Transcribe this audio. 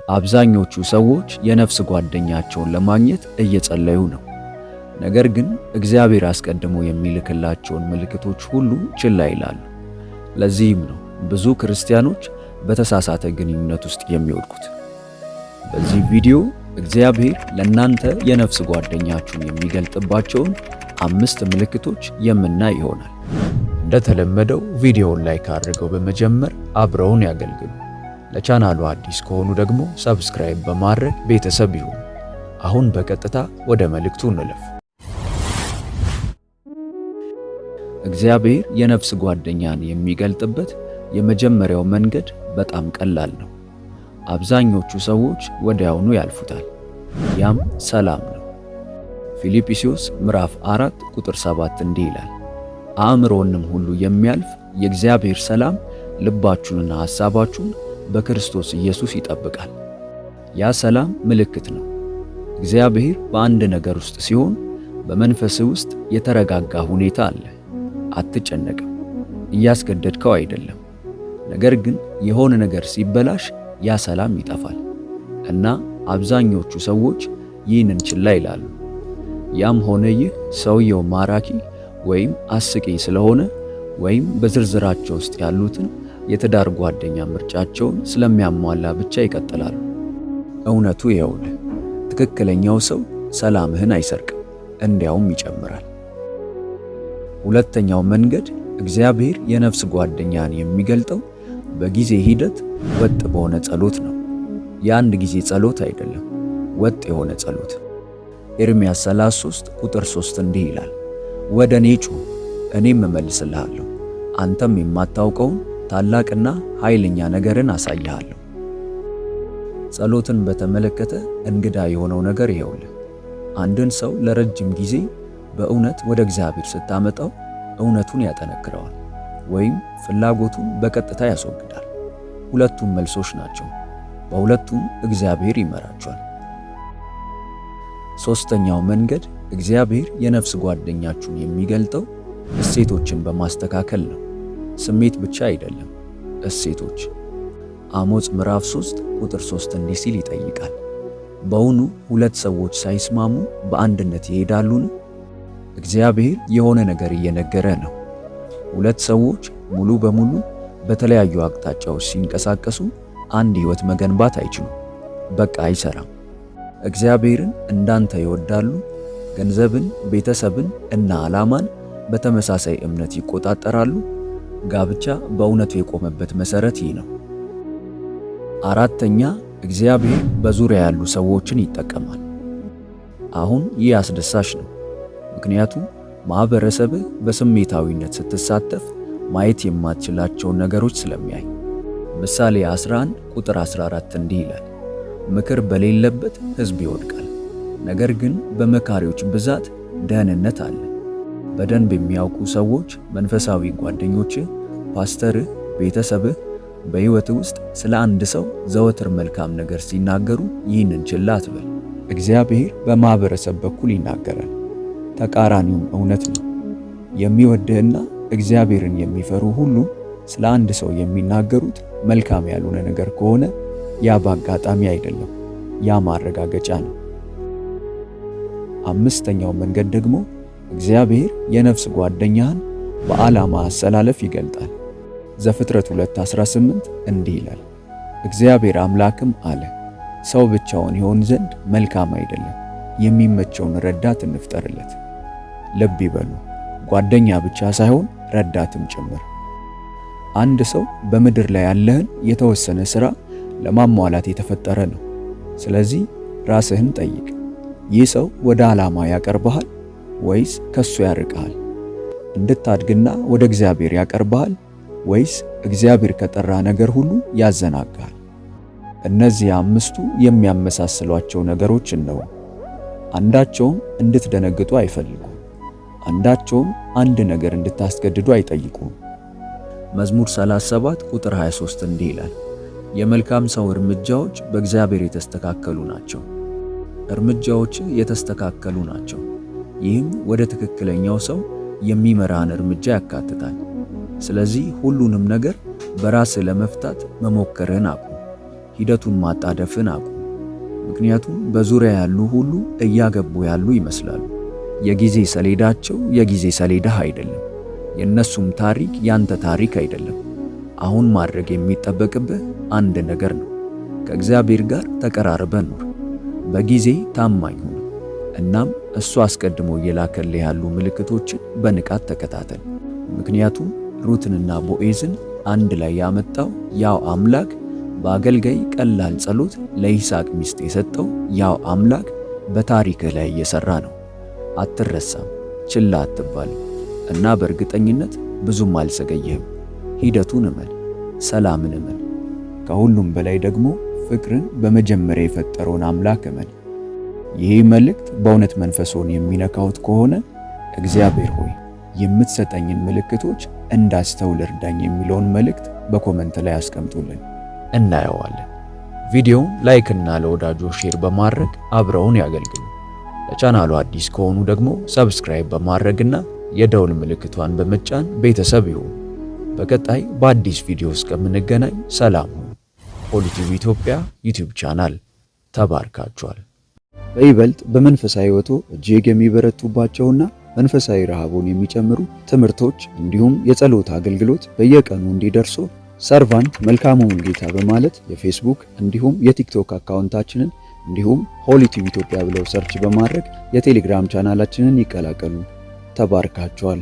አብዛኞቹ ሰዎች የነፍስ ጓደኛቸውን ለማግኘት እየጸለዩ ነው። ነገር ግን እግዚአብሔር አስቀድሞ የሚልክላቸውን ምልክቶች ሁሉ ችላ ይላሉ። ለዚህም ነው ብዙ ክርስቲያኖች በተሳሳተ ግንኙነት ውስጥ የሚወድቁት። በዚህ ቪዲዮ እግዚአብሔር ለእናንተ የነፍስ ጓደኛችሁን የሚገልጥባቸውን 5 ምልክቶች የምናይ ይሆናል። እንደተለመደው ቪዲዮውን ላይክ አድርገው በመጀመር አብረውን ያገልግሉ። ለቻናሉ አዲስ ከሆኑ ደግሞ ሰብስክራይብ በማድረግ ቤተሰብ ይሁኑ። አሁን በቀጥታ ወደ መልእክቱ እንለፍ። እግዚአብሔር የነፍስ ጓደኛን የሚገልጥበት የመጀመሪያው መንገድ በጣም ቀላል ነው። አብዛኞቹ ሰዎች ወዲያውኑ ያልፉታል። ያም ሰላም ነው። ፊልጵስዩስ ምዕራፍ 4 ቁጥር 7 እንዲህ ይላል፣ አእምሮንም ሁሉ የሚያልፍ የእግዚአብሔር ሰላም ልባችሁንና ሐሳባችሁን በክርስቶስ ኢየሱስ ይጠብቃል። ያ ሰላም ምልክት ነው። እግዚአብሔር በአንድ ነገር ውስጥ ሲሆን በመንፈስህ ውስጥ የተረጋጋ ሁኔታ አለ። አትጨነቅም። እያስገደድከው አይደለም። ነገር ግን የሆነ ነገር ሲበላሽ ያ ሰላም ይጠፋል እና አብዛኞቹ ሰዎች ይህንን ችላ ይላሉ። ያም ሆነ ይህ ሰውየው ማራኪ ወይም አስቂኝ ስለሆነ ወይም በዝርዝራቸው ውስጥ ያሉትን የትዳር ጓደኛ ምርጫቸውን ስለሚያሟላ ብቻ ይቀጥላሉ። እውነቱ ይኸውልህ፣ ትክክለኛው ሰው ሰላምህን አይሰርቅም፣ እንዲያውም ይጨምራል። ሁለተኛው መንገድ እግዚአብሔር የነፍስ ጓደኛን የሚገልጠው በጊዜ ሂደት ወጥ በሆነ ጸሎት ነው። የአንድ ጊዜ ጸሎት አይደለም፣ ወጥ የሆነ ጸሎት። ኤርምያስ 33 ቁጥር 3 እንዲህ ይላል፣ ወደ እኔ ጩኽ እኔም እመልስልሃለሁ፣ አንተም የማታውቀውን ታላቅና ኃይለኛ ነገርን አሳይሃለሁ። ጸሎትን በተመለከተ እንግዳ የሆነው ነገር ይኸውልህ፣ አንድን ሰው ለረጅም ጊዜ በእውነት ወደ እግዚአብሔር ስታመጣው እውነቱን ያጠነክረዋል ወይም ፍላጎቱን በቀጥታ ያስወግዳል። ሁለቱም መልሶች ናቸው። በሁለቱም እግዚአብሔር ይመራቸዋል። ሦስተኛው መንገድ እግዚአብሔር የነፍስ ጓደኛችሁን የሚገልጠው እሴቶችን በማስተካከል ነው። ስሜት ብቻ አይደለም፣ እሴቶች። አሞጽ ምዕራፍ 3 ቁጥር 3 እንዲህ ሲል ይጠይቃል፣ በውኑ ሁለት ሰዎች ሳይስማሙ በአንድነት ይሄዳሉን? እግዚአብሔር የሆነ ነገር እየነገረ ነው። ሁለት ሰዎች ሙሉ በሙሉ በተለያዩ አቅጣጫዎች ሲንቀሳቀሱ አንድ ሕይወት መገንባት አይችሉም። በቃ አይሰራም። እግዚአብሔርን እንዳንተ ይወዳሉ፣ ገንዘብን፣ ቤተሰብን እና ዓላማን በተመሳሳይ እምነት ይቆጣጠራሉ። ጋብቻ በእውነቱ የቆመበት መሠረት ይህ ነው። አራተኛ፣ እግዚአብሔር በዙሪያ ያሉ ሰዎችን ይጠቀማል። አሁን ይህ አስደሳች ነው፣ ምክንያቱም ማህበረሰብህ በስሜታዊነት ስትሳተፍ ማየት የማትችላቸውን ነገሮች ስለሚያይ። ምሳሌ 11 ቁጥር 14 እንዲህ ይላል፣ ምክር በሌለበት ሕዝብ ይወድቃል፣ ነገር ግን በመካሪዎች ብዛት ደህንነት አለ። በደንብ የሚያውቁ ሰዎች፣ መንፈሳዊ ጓደኞችህ፣ ፓስተርህ፣ ቤተሰብህ በሕይወትህ ውስጥ ስለ አንድ ሰው ዘወትር መልካም ነገር ሲናገሩ ይህንን ችላ አትበል። እግዚአብሔር በማህበረሰብ በኩል ይናገራል። ተቃራኒውም እውነት ነው። የሚወድህና እግዚአብሔርን የሚፈሩ ሁሉ ስለ አንድ ሰው የሚናገሩት መልካም ያልሆነ ነገር ከሆነ ያ በአጋጣሚ አይደለም፣ ያ ማረጋገጫ ነው። አምስተኛው መንገድ ደግሞ እግዚአብሔር የነፍስ ጓደኛህን በዓላማ አሰላለፍ ይገልጣል። ዘፍጥረት 2:18 እንዲህ ይላል፣ እግዚአብሔር አምላክም አለ፣ ሰው ብቻውን ይሆን ዘንድ መልካም አይደለም፣ የሚመቸውን ረዳት እንፍጠርለት። ልብ ይበሉ፣ ጓደኛ ብቻ ሳይሆን ረዳትም ጭምር። አንድ ሰው በምድር ላይ ያለህን የተወሰነ ሥራ ለማሟላት የተፈጠረ ነው። ስለዚህ ራስህን ጠይቅ፣ ይህ ሰው ወደ ዓላማ ያቀርብሃል ወይስ ከሱ ያርቅሃል? እንድታድግና ወደ እግዚአብሔር ያቀርብሃል ወይስ እግዚአብሔር ከጠራ ነገር ሁሉ ያዘናጋሃል? እነዚህ አምስቱ የሚያመሳስሏቸው ነገሮች ነው። አንዳቸውም እንድትደነግጡ አይፈልጉም። አንዳቸውም አንድ ነገር እንድታስገድዱ አይጠይቁም። መዝሙር 37 ቁጥር 23 እንዲህ ይላል፣ የመልካም ሰው እርምጃዎች በእግዚአብሔር የተስተካከሉ ናቸው። እርምጃዎች የተስተካከሉ ናቸው። ይህም ወደ ትክክለኛው ሰው የሚመራን እርምጃ ያካትታል። ስለዚህ ሁሉንም ነገር በራስህ ለመፍታት መሞከርህን አቁም። ሂደቱን ማጣደፍን አቁም። ምክንያቱም በዙሪያ ያሉ ሁሉ እያገቡ ያሉ ይመስላሉ። የጊዜ ሰሌዳቸው የጊዜ ሰሌዳህ አይደለም። የእነሱም ታሪክ ያንተ ታሪክ አይደለም። አሁን ማድረግ የሚጠበቅብህ አንድ ነገር ነው። ከእግዚአብሔር ጋር ተቀራርበህ ኑር። በጊዜ ታማኝ ሁን። እናም እሱ አስቀድሞ እየላከልህ ያሉ ምልክቶችን በንቃት ተከታተል። ምክንያቱም ሩትንና ቦዔዝን አንድ ላይ ያመጣው ያው አምላክ በአገልጋይ ቀላል ጸሎት ለይስሐቅ ሚስት የሰጠው ያው አምላክ በታሪክህ ላይ እየሰራ ነው። አትረሳም፣ ችላ አትባልም እና በእርግጠኝነት ብዙም አልዘገየህም። ሂደቱን እመን፣ ሰላምን እመን። ከሁሉም በላይ ደግሞ ፍቅርን በመጀመሪያ የፈጠረውን አምላክ እመን። ይህ መልእክት በእውነት መንፈስዎን የሚነካውት ከሆነ እግዚአብሔር ሆይ የምትሰጠኝን ምልክቶች እንዳስተውል እርዳኝ የሚለውን መልእክት በኮመንት ላይ አስቀምጡልን፣ እናየዋለን። ቪዲዮውን ላይክ እና ለወዳጆ ሼር በማድረግ አብረውን ያገልግሉ። ለቻናሉ አዲስ ከሆኑ ደግሞ ሰብስክራይብ በማድረግና የደውል ምልክቷን በመጫን ቤተሰብ ይሁኑ። በቀጣይ በአዲስ ቪዲዮ እስከምንገናኝ ሰላም ሁኑ። ሆሊቲዩብ ኢትዮጵያ ዩቲዩብ ቻናል ተባርካችኋል። በይበልጥ በመንፈሳዊ ሕይወቶ እጅግ የሚበረቱባቸውና መንፈሳዊ ረሃቡን የሚጨምሩ ትምህርቶች እንዲሁም የጸሎት አገልግሎት በየቀኑ እንዲደርሱ ሰርቫንት መልካሙን ጌታ በማለት የፌስቡክ እንዲሁም የቲክቶክ አካውንታችንን እንዲሁም ሆሊቲዩብ ኢትዮጵያ ብለው ሰርች በማድረግ የቴሌግራም ቻናላችንን ይቀላቀሉ። ተባርካችኋል።